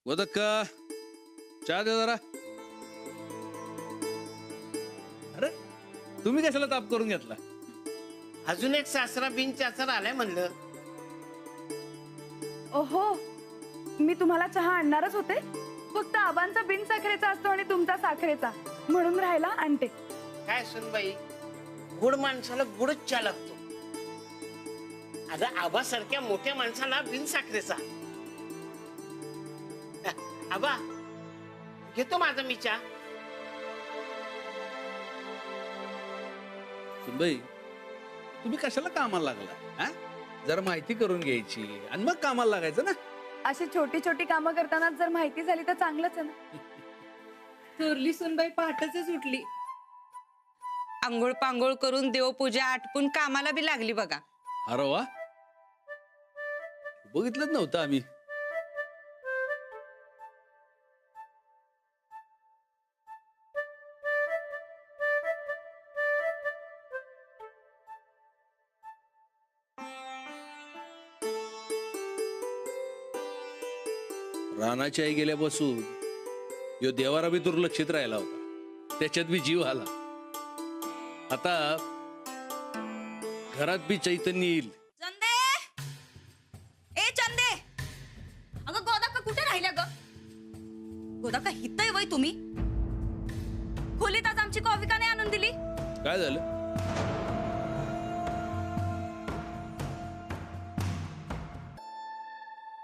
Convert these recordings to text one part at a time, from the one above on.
गोदक्क चहा दे जरा. अरे तुम्ही कशाला ताप करून घेतला? अजून एक सासरा बिन चाचर आलाय म्हणलं. ओहो, मी तुम्हाला चहा आणणारच होते. फक्त आबांचा बिन साखरेचा असतो आणि तुमचा साखरेचा, म्हणून राहायला आणते. काय सुनबाई, गुड माणसाला गुडच चहा लागतो. अगं आबासारख्या मोठ्या माणसाला बिन साखरेचा. आबा घेतो माझा मी चहा. सुनबाई, तुम्ही कशाला कामाला लागला? हा, जरा माहिती करून घ्यायची आणि मग कामाला लागायचं ना. अशी छोटी छोटी कामं करताना जर माहिती झाली तर चांगलंच आहे ना. थोरली सुनबाई पहाटच उठली. आंघोळ पांघोळ करून देवपूजा आटपून कामाला बी लागली बघा. अरे वा, बघितलंच नव्हतं आम्ही. रानाची आई गेल्यापासून यो देवारा बी दुर्लक्षित राहिला होता. त्याच्यात बी जीव आला. आता घरात बी चैतन्य येईल. चंदे, ए चंदे, अगं गोदाका कुठे राहिल्या ग? गोदाका हितय वय तुम्ही? खोलीत आज आमची कॉफी का नाही आणून दिली? काय झालं?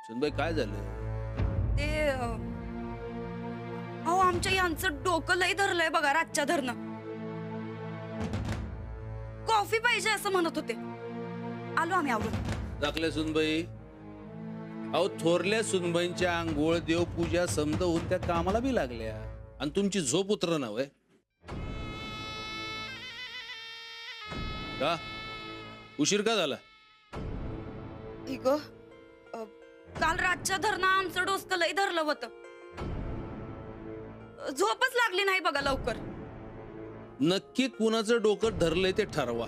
सुनबाई काय झालं? ते अहो आमच्या यांचं डोकं लय धरलंय बघा रातच्या धरणं. कॉफी पाहिजे असं म्हणत होते. आलो आम्ही आवरून. दाखल्या सुनबाई, अहो थोरल्या सुनबाईंच्या आंघोळ देवपूजा समज होऊन त्या कामाला बी लागल्या आणि तुमची झोप उतर नव्हे का? उशीर का झाला? इग काल रातच्या धरणं आमचं डोसकं लय धरलं होतं. झोपच लागली नाही बघा लवकर. नक्की कुणाचं डोकं धरलंय ते ठरवा.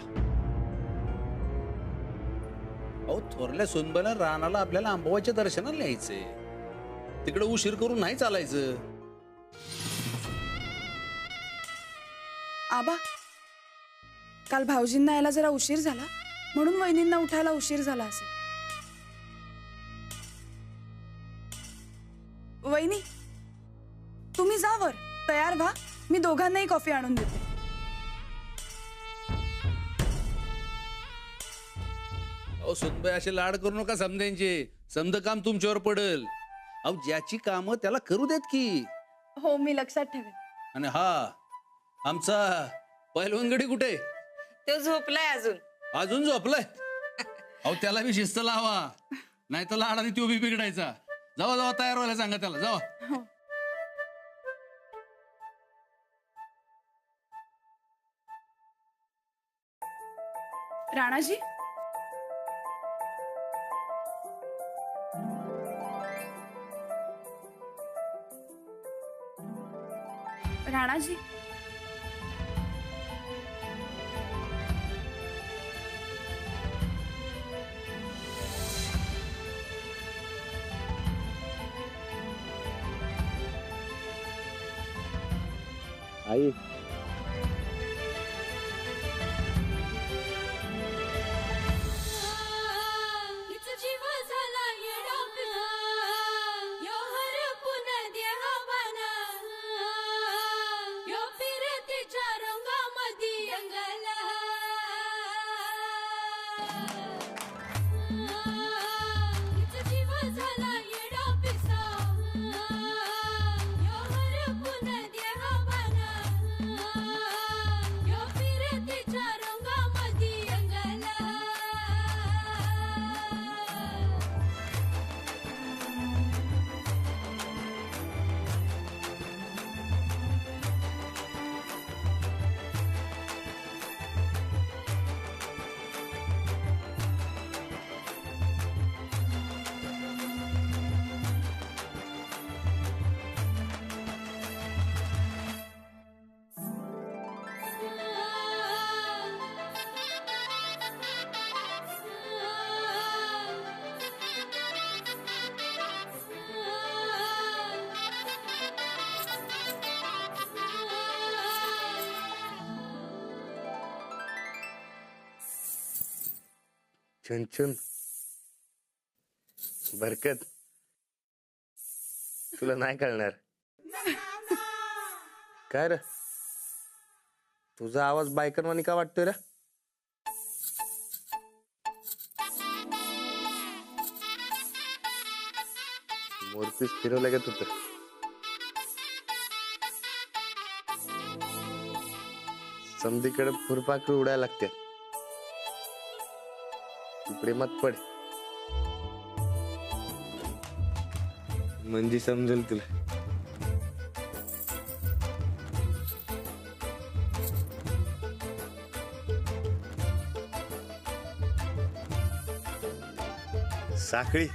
अहो थोरल्या सुनबाईला रानाला आपल्याला अंबाबाईच्या दर्शनाला न्यायचंय. तिकडे उशीर करून नाही चालायचं. आबा, काल भाऊजींना यायला जरा उशीर झाला म्हणून वहिनींना उठायला उशीर झाला असेल. वहिनी, तुम्ही जा वर, तयार व्हा. मी दोघांनाही कॉफी आणून देते. अहो सुनबाई असे लाड करू नका समध्यांचे. समद काम तुमच्यावर पडल. अहो ज्याची कामं त्याला करू देत की. हो, मी लक्षात ठेवेन. आणि हा आमचा पैलवानगडी कुठे? तो झोपलाय अजून. अजून झोपलाय? अहो त्याला बी शिस्त लावा, नाही तर लाडाने तो बी बिघडायचा. जावा जावा, तयार व्हायला सांगा त्याला. जावा. हो. राणाजी, राणाजी, आई छुन बरकत, तुला नाही कळणार. काय रे, तुझा आवाज बायकरवाणी का वाटतोय रे? मोरपीस फिरवलं का तू? समधीकडे फुरपाकरी उडायला लागते. प्रेमात पड म्हणजे समजेल तुला. साखळी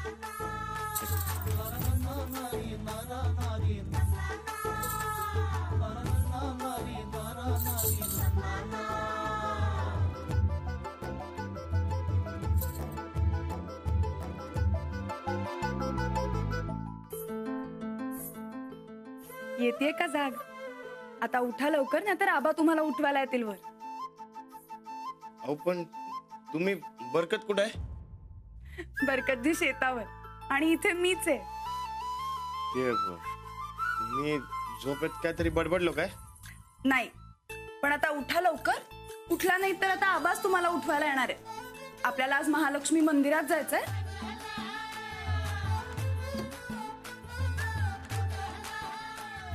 येते का जाग? आता उठा लवकर, नाही तर आबा तुम्हाला उठवायला येतील वर. अहो पण तुम्ही बरकत कुठे आहे? बरकतजी शेतावर आणि इथे मीच आहे. मी झोपेत काहीतरी बडबडलो काय? नाही, पण आता उठा लवकर. उठला नाही तर आता आबाच तुम्हाला उठवायला येणार आहे. आपल्याला आज महालक्ष्मी मंदिरात जायचंय.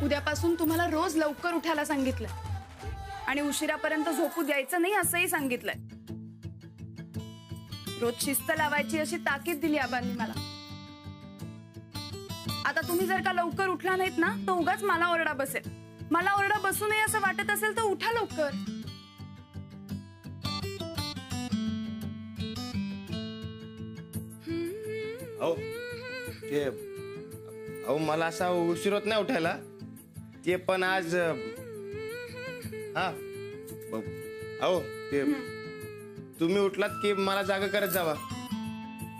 उद्यापासून तुम्हाला रोज लवकर उठायला सांगितलंय आणि उशिरापर्यंत झोपू द्यायचं नाही असंही सांगितलंय. रोज शिस्त लावायची अशी ताकीद दिली आबांनी मला. आता तुम्ही जर का लवकर उठला नाहीत ना तर उगाच मला ओरडा बसेल. मला ओरडा बसू नये असं वाटत असेल तर उठा लवकर. अहो मला असा उशीर होत नाही उठायला. ते पण आज हा अहो ते तुम्ही उठलात की मला जागा करत जावा.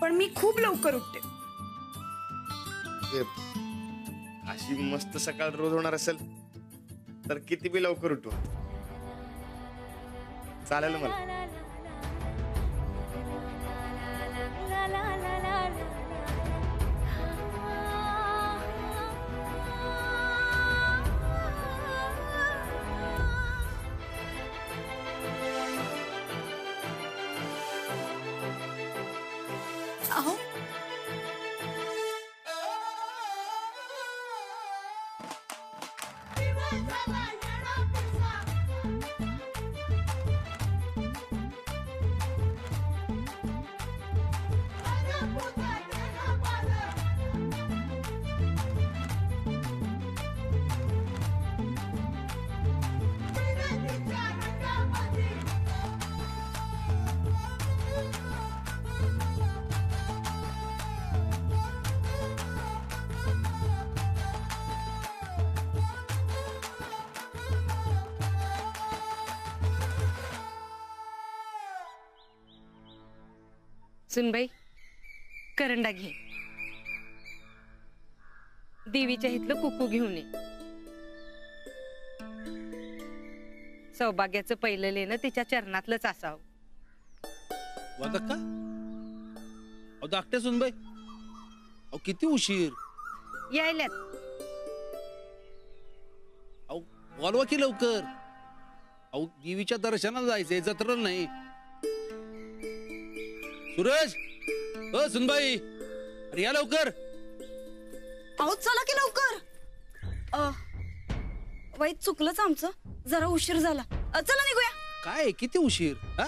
पण मी खूप लवकर उठते. अशी मस्त सकाळ रोज होणार असेल तर किती बी लवकर उठू चालेल मला. अहो सुनबाई, करंडा घे. देवीच्या इथलं कुकू घेऊन ये. सौभाग्याचं पहिलं लेणं तिच्या चरणातलंच असावं. वादक का? अहो धाकट्या सुनबाई, अहो किती उशीर. यायल्यात. अहो बोलवा की लवकर. अहो देवीच्या दर्शनाला जायचंय, जत्रा नाही. सूरज, ओ सुनबाई, अरे या लवकर. अहो चला की लवकर. वाईट चुकलंच आमचं, जरा उशीर झाला. चला निघूया. काय किती उशीर? हा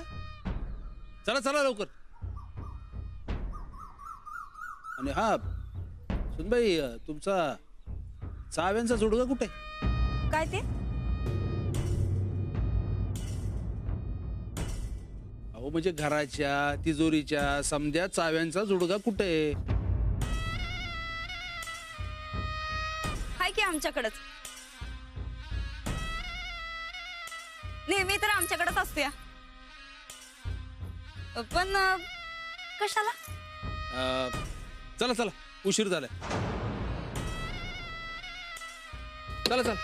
चला चला लवकर. आणि हा सुनबाई, तुमचा चाव्यांचा जोडगा कुठे? काय ते? अहो म्हणजे घराच्या तिजोरीच्या समध्या चाव्यांचा जोडगा कुठे? हाय की आमच्याकडच. नेहमी तर आमच्याकडेच असते. पण कशाला? चला चला, उशीर झालाय. चला चला.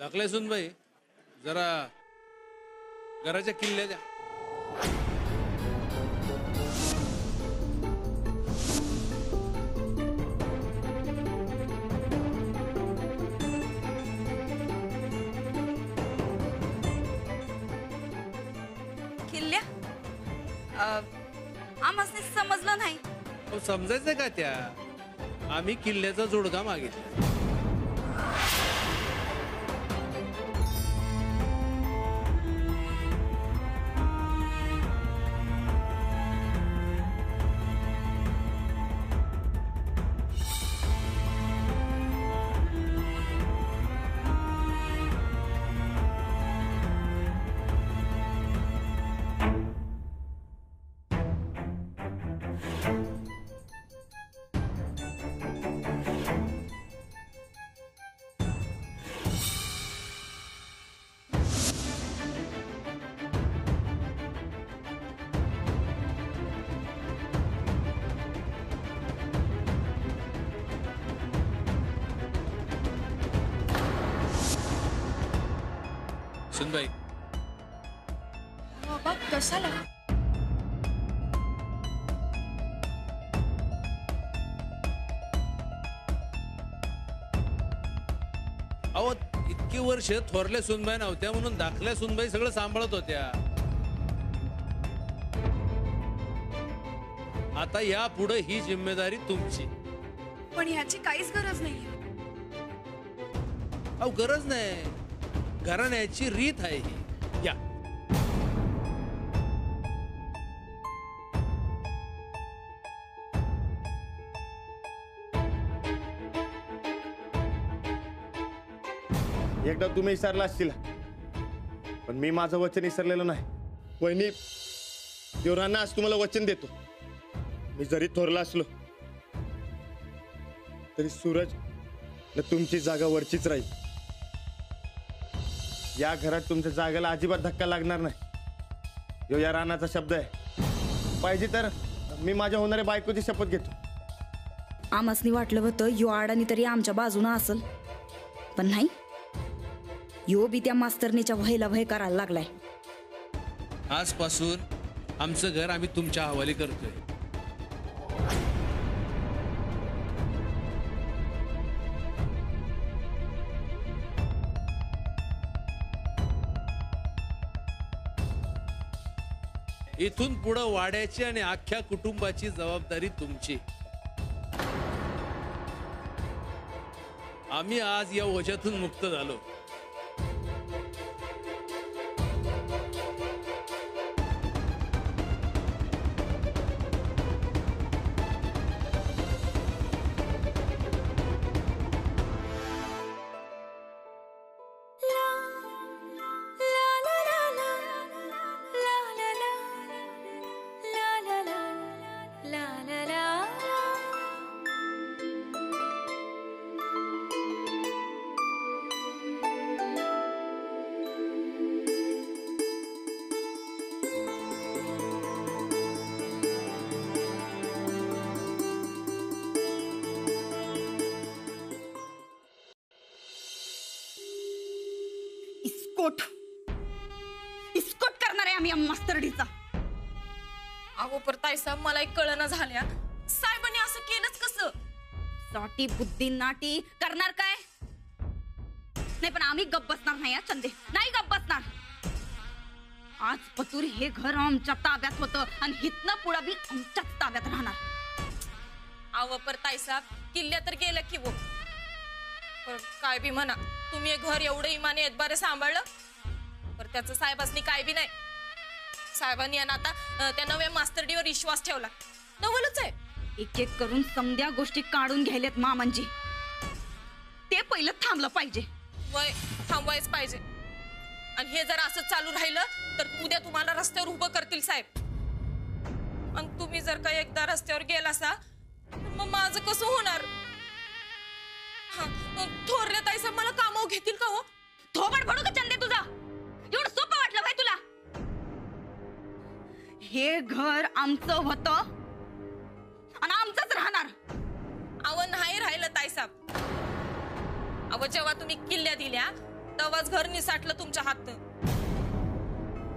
दाखले सुनबाई जरा घराच्या किल्ल्या द्या. किल्ल्या आम्हाला समजलं नाही. अहो, समजायचं का त्या आम्ही किल्ल्याचा जोडगा मागितला. सुनबाई बाबा कशाला? अहो इतकी वर्ष थोरल्या सुनबाई नव्हत्या म्हणून दाखल्या सुनबाई सगळं सांभाळत होत्या. आता या पुढे ही जिम्मेदारी तुमची. पण ह्याची काहीच गरज नाही. अहो गरज नाही, घराण्याची रीत आहे ही. या एकदा तुम्ही विसरला असतील, पण मी माझं वचन विसरलेलो नाही. वहिनी, देवरांना आज तुम्हाला वचन देतो, मी जरी थोरला असलो तरी सूरज न तुमची जागा वरचीच राहील. या घरात तुमच्या जागेला अजिबात धक्का लागणार नाही. ह्यो या रानाचा शब्द आहे. पाहिजे तर मी माझ्या होणाऱ्या बायकोची शपथ घेतो. आमासनी वाटलं होतं यो आडानी तरी आमच्या बाजूनं असल, पण नाही. यो बी त्या मास्तरनीच्या भयला भय करायला लागलाय. आजपासून आमचं घर आम्ही तुमच्या हवाली करतोय. इथून पुढे वाड्याची आणि अख्ख्या कुटुंबाची जबाबदारी तुमची. आम्ही आज या ओझ्यातून मुक्त झालो. इस्कोट करणार आहे आम्ही मास्तरडीचा. अहो परताय साहेब मला एक कळना झाल्या, साहेबांनी असं केलंच कसं? साठी बुद्धी नाटी करणार काय नाही, पण आम्ही गप्प बसणार नाही. चंदे नाही गप्प बसणार. आज पतूर हे घर आमच्या ताब्यात होतं आणि हितनं पुढं बी आमच्याच ताब्यात राहणार. अहो परताय साहेब किल्ल्या तर गेल्या की वो, पण काय बी म्हणा तुम्ही हे घर एवढं इमाने एतबारे सांभाळलं, पर त्याचं साहेबांनी काय बी नाही. साहेबांनी यांना आता त्या नव्या मास्तरडीवर विश्वास ठेवला. नवलच आहे. एक एक करून समध्या गोष्टी काढून घ्यायल्यात मामांजी. ते पहिलं थांबलं पाहिजे. वय थांबवायच पाहिजे. आणि हे जर असं चालू राहिलं तर उद्या तुम्हाला रस्त्यावर उभं करतील साहेब. आणि तुम्ही जर का एकदा रस्त्यावर गेला सा मग माझं कसं होणार? थोरल्या ताई साहेब मला कामावर घेतील का हो? थोबड पडू का चंदे तुझा? एवढं सोपं वाटलं भाई तुला? हे घर आमचं होतं आणि आमचंच राहणार. अव नाही राहिलं ताई साहेब. अव जेव्हा तुम्ही किल्ल्या दिल्या तवाच घर निसाटलं तुमच्या हातनं.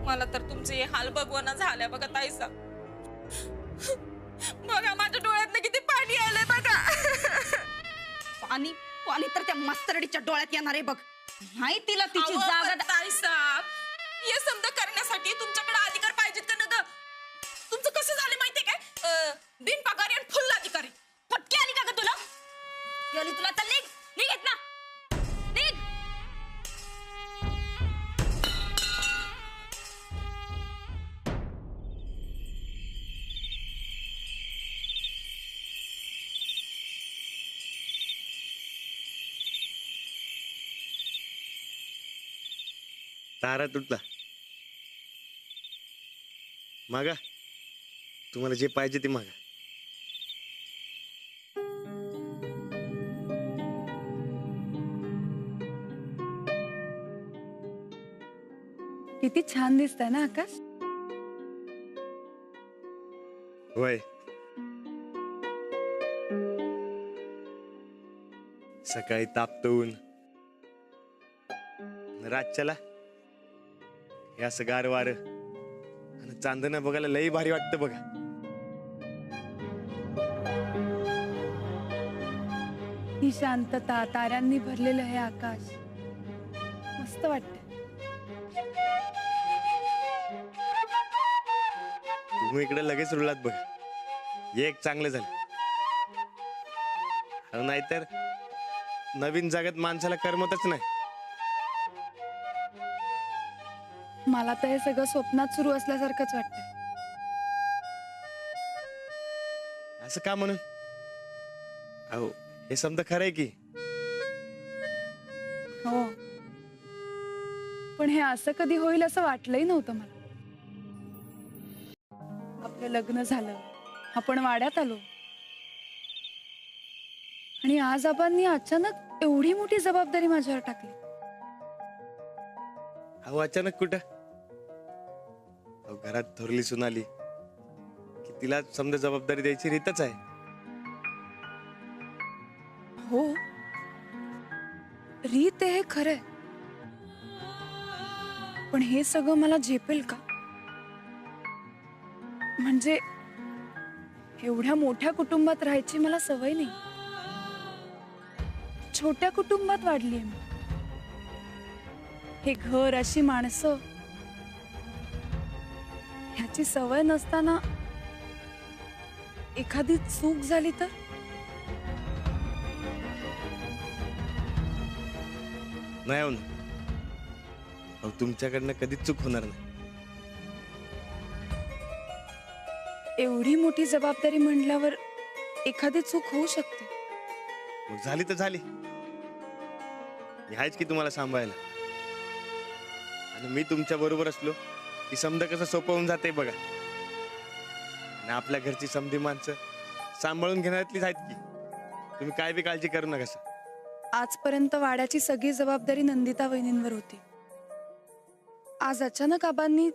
मला तर तुमचे हे हाल बघवना झाल्या बघा ताईसा. बघा माझ्या डोळ्यातनं किती पाणी आलंय बघा. पाणी पाणी तर त्या मास्तरडीच्या डोळ्यात येणार आहे बघ. नाही तिला तिची जागा ताईसाहेब, हे समजा करण्यासाठी तुमच्याकडे अधिकार पाहिजेत का न ग? तुमचं कसं झालं माहितीये काय? बिनपगारी आणि फुल अधिकारी. फटके आली का ग तुला? गेली तुला तर निघ निघत ना निघ. तारा तुटला. मागा, तुम्हाला जे पाहिजे ते मागा. किती छान दिसतंय ना आकाश. होय, सकाळी तापतून रातच्याला हे असं गार वार आणि चांदणं बघायला लई भारी वाटतं बघा. ही शांतता, ताऱ्यांनी भरलेलं हे आकाश मस्त वाटत. तुम्ही इकडे लगेच रुळलात बघा. हे एक चांगलं झालं. अरे नाहीतर नवीन जगात माणसाला करमतच नाही. मला तर हे सगळं स्वप्नात सुरू असल्यासारखंच वाटतंय. असं का म्हणून? अहो, हे समजा खरं आहे की. हो, पण हे असं कधी होईल असं वाटलंही नव्हतं मला. आपलं लग्न झालं, आपण वाड्यात आलो, आणि आज आबांनी अचानक एवढी मोठी जबाबदारी माझ्यावर टाकली. अहो, अचानक कुठं? अहो, घरात थोरली सून आली की तिला समजा जबाबदारी द्यायची रीतच आहे. हो, रीत आहे हे खरंय, पण हे सगळं मला झेपेल का? म्हणजे एवढ्या मोठ्या कुटुंबात राहायची मला सवय नाही. छोट्या कुटुंबात वाढलीये मी. हे घर, अशी माणसं, ह्याची सवय नसताना एखादी चूक झाली तर? नाही हो ना. अहो, तुमच्याकडनं कधीच चूक होणार नाही. एवढी मोठी जबाबदारी म्हणल्यावर एखादी चूक होऊ शकते. मग झाली तर झाली. मी आहेच की तुम्हाला सांभाळायला. आणि मी तुमच्या बरोबर असलो की समजा कसं सोपं होऊन जाते बघा. आणि आपल्या घरची समधी माणसं सांभाळून घेण्यातलीच आहेत की. तुम्ही काय बी काळजी करू नका सर. आजपर्यंत वाड्याची सगळी जबाबदारी नंदिता वहिनींवर होती. आज अचानक आबांनी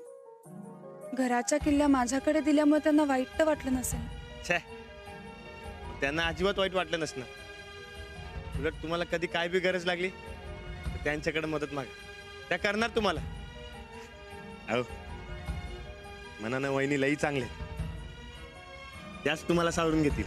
घराच्या किल्ल्या माझ्याकडे दिल्यामुळे त्यांना वाईट तर वाटलं नसेल. छे, त्यांना अजिबात वाईट वाटलं नसणार. उलट तुम्हाला कधी काय बी गरज लागली तर त्यांच्याकडे मदत मागा, त्या करणार तुम्हाला. अहो, मनानं वहिनी लई चांगले, त्याच तुम्हाला सावरून घेतील.